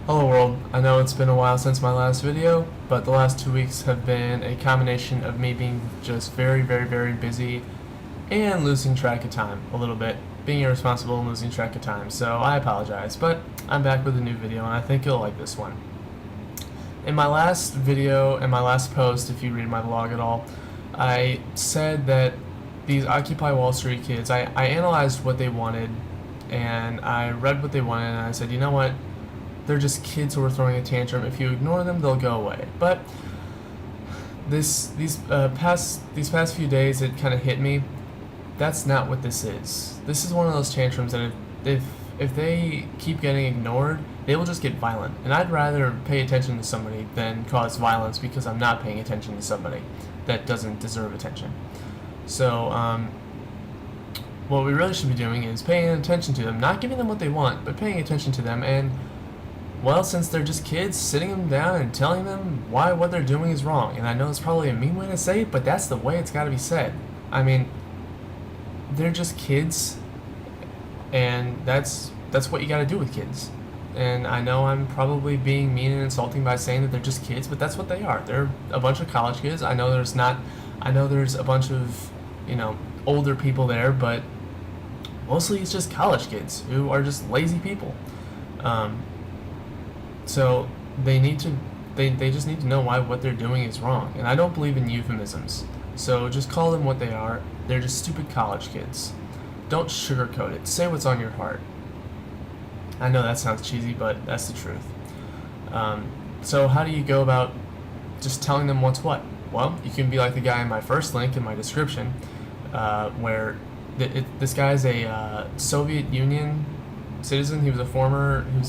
Hello world, I know it's been a while since my last video, but the last 2 weeks have been a combination of me being just very busy and losing track of time a little bit, being irresponsible and losing track of time, so I apologize, but I'm back with a new video and I think you'll like this one. In my last video and my last post, if you read my vlog at all, I said that these Occupy Wall Street kids, I analyzed what they wanted and I read what they wanted and I said, you know what? They're just kids who are throwing a tantrum. If you ignore them, they'll go away. But these past few days, it kind of hit me. That's not what this is. This is one of those tantrums that if they keep getting ignored, they will just get violent. And I'd rather pay attention to somebody than cause violence because I'm not paying attention to somebody that doesn't deserve attention. So what we really should be doing is paying attention to them, not giving them what they want, but paying attention to them. And well, since they're just kids, sitting them down and telling them why what they're doing is wrong. And I know it's probably a mean way to say it, but that's the way it's got to be said. I mean, they're just kids, and that's what you got to do with kids. And I know I'm probably being mean and insulting by saying that they're just kids, but that's what they are. They're a bunch of college kids. I know there's a bunch of, older people there, but mostly it's just college kids who are just lazy people. So they just need to know why what they're doing is wrong. And I don't believe in euphemisms. So just call them what they are. They're just stupid college kids. Don't sugarcoat it. Say what's on your heart. I know that sounds cheesy, but that's the truth. So how do you go about just telling them what's what? Well, you can be like the guy in my first link in my description, where this guy's a Soviet Union citizen. He was a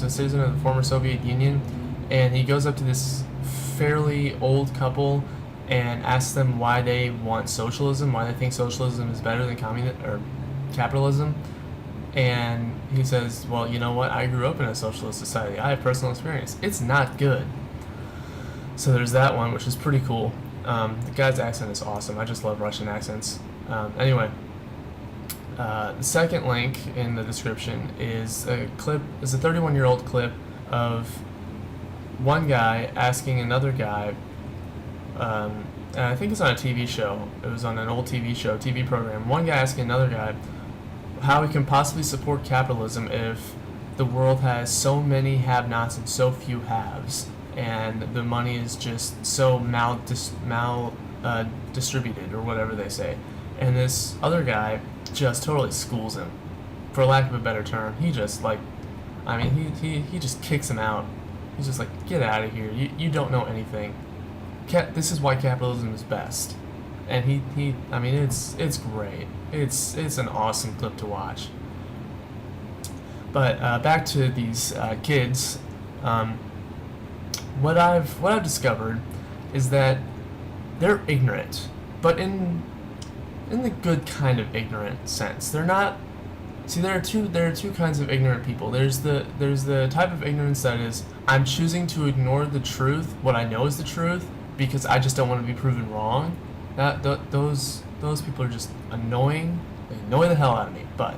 citizen of the former Soviet Union, and he goes up to this fairly old couple and asks them why they want socialism, why they think socialism is better than capitalism. And he says, well, you know what, I grew up in a socialist society. I have personal experience. It's not good. So there's that one, which is pretty cool. The guy's accent is awesome. I just love Russian accents. Anyway, the second link in the description is a 31-year-old clip of one guy asking another guy, and I think it's on a TV show. It was on an old TV program. One guy asking another guy how he can possibly support capitalism if the world has so many have-nots and so few haves, and the money is just so distributed, or whatever they say. And this other guy just totally schools him, for lack of a better term. He just he just kicks him out. He's just like, get out of here. You don't know anything. This is why capitalism is best. And it's great. It's an awesome clip to watch. But back to these kids. What I've discovered is that they're ignorant, but in the good kind of ignorant sense. They're not. See, there are two kinds of ignorant people. There's the type of ignorance that is, I'm choosing to ignore the truth, what I know is the truth, because I just don't want to be proven wrong. Those people are just annoying. They annoy the hell out of me. But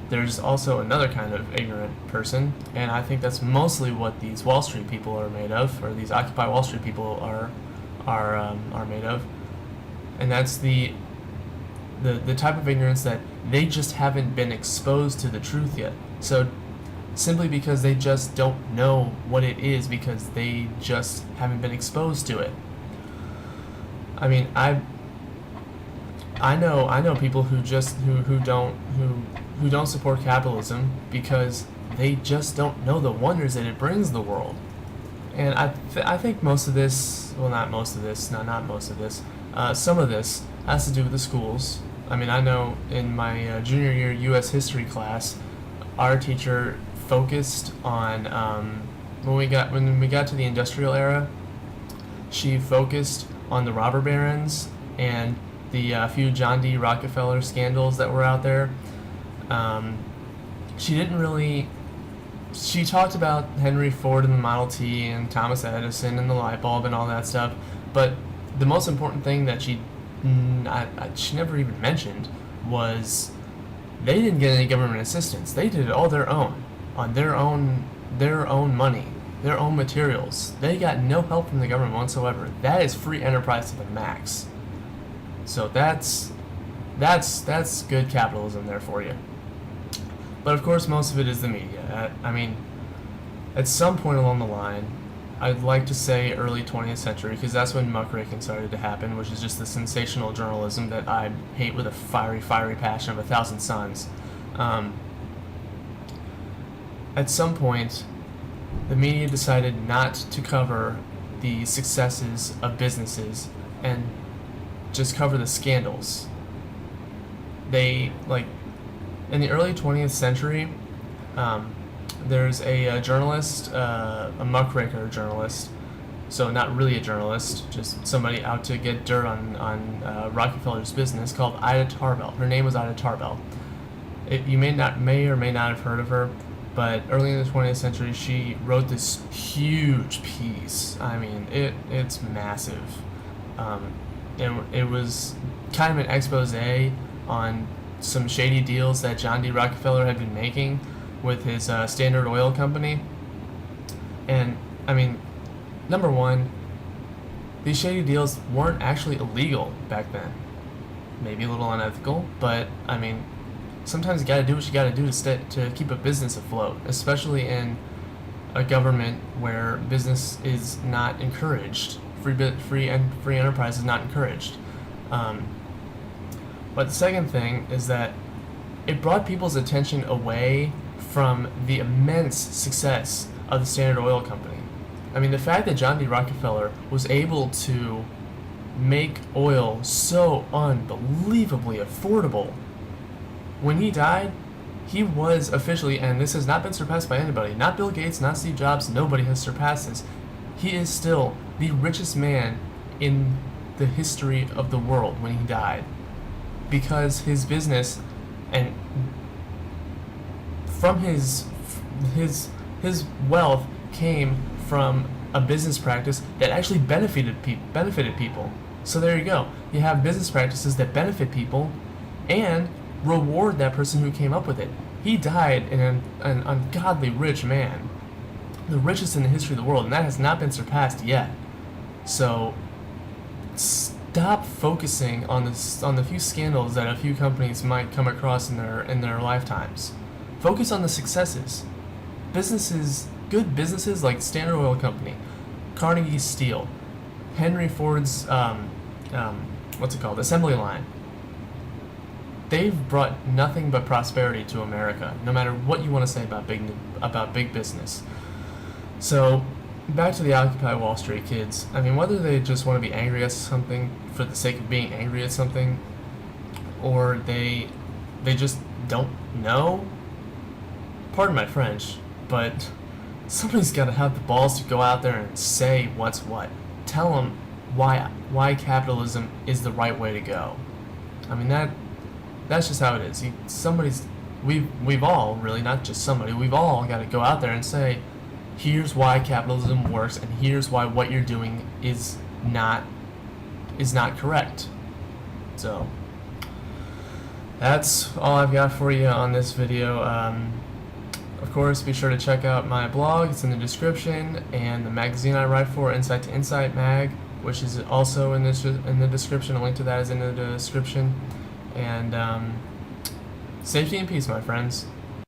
there's also another kind of ignorant person, and I think that's mostly what these Wall Street people are made of, or these Occupy Wall Street people are made of. And that's the type of ignorance that they just haven't been exposed to the truth yet. So simply because they just don't know what it is, because they just haven't been exposed to it. I mean, I know people who don't support capitalism because they just don't know the wonders that it brings the world. And I think most of this, well, not most of this, some of this has to do with the schools. I mean, I know in my junior year U.S. history class, our teacher focused on when we got to the industrial era. She focused on the robber barons and the few John D. Rockefeller scandals that were out there. She talked about Henry Ford and the Model T and Thomas Edison and the light bulb and all that stuff, but the most important thing that she never even mentioned was they didn't get any government assistance. They did it all on their own their own money, their own materials. They got no help from the government whatsoever. That is free enterprise to the max. So that's good capitalism there for you. But of course, most of it is the media. I mean, at some point along the line, I'd like to say early 20th century, because that's when muckraking started to happen, which is just the sensational journalism that I hate with a fiery, fiery passion of 1,000 suns. At some point, the media decided not to cover the successes of businesses and just cover the scandals. They, like, in the early 20th century, there's a journalist, a muckraker journalist, so not really a journalist, just somebody out to get dirt on Rockefeller's business, called Ida Tarbell. Her name was Ida Tarbell. You may or may not have heard of her, but early in the 20th century, she wrote this huge piece. I mean, it's massive. It was kind of an expose on some shady deals that John D. Rockefeller had been making with his Standard Oil Company. And, I mean, number one, these shady deals weren't actually illegal back then. Maybe a little unethical, but, I mean, sometimes you gotta do what you gotta do to keep a business afloat, especially in a government where business is not encouraged. Free enterprise is not encouraged. But the second thing is that it brought people's attention away from the immense success of the Standard Oil Company. I mean, the fact that John D. Rockefeller was able to make oil so unbelievably affordable, when he died, he was officially, and this has not been surpassed by anybody, not Bill Gates, not Steve Jobs, nobody has surpassed this, he is still the richest man in the history of the world when he died. Because his business, and from his wealth came from a business practice that actually benefited people. So there you go. You have business practices that benefit people and reward that person who came up with it. He died an ungodly rich man, the richest in the history of the world, and that has not been surpassed yet. So stop focusing on the few scandals that a few companies might come across in their lifetimes. Focus on the successes. Good businesses like Standard Oil Company, Carnegie Steel, Henry Ford's assembly line. They've brought nothing but prosperity to America, no matter what you want to say about big business. So, back to the Occupy Wall Street kids. I mean, whether they just want to be angry at something for the sake of being angry at something, or they just don't know, pardon my French, but somebody's got to have the balls to go out there and say what's what. Tell them why capitalism is the right way to go. I mean, that's just how it is. We've all, really, not just somebody, we've all got to go out there and say, here's why capitalism works, and here's why what you're doing is not correct. So that's all I've got for you on this video. Of course, be sure to check out my blog. It's in the description, and the magazine I write for, Insight to Insight Mag, which is also in the description. A link to that is in the description. And safety and peace, my friends.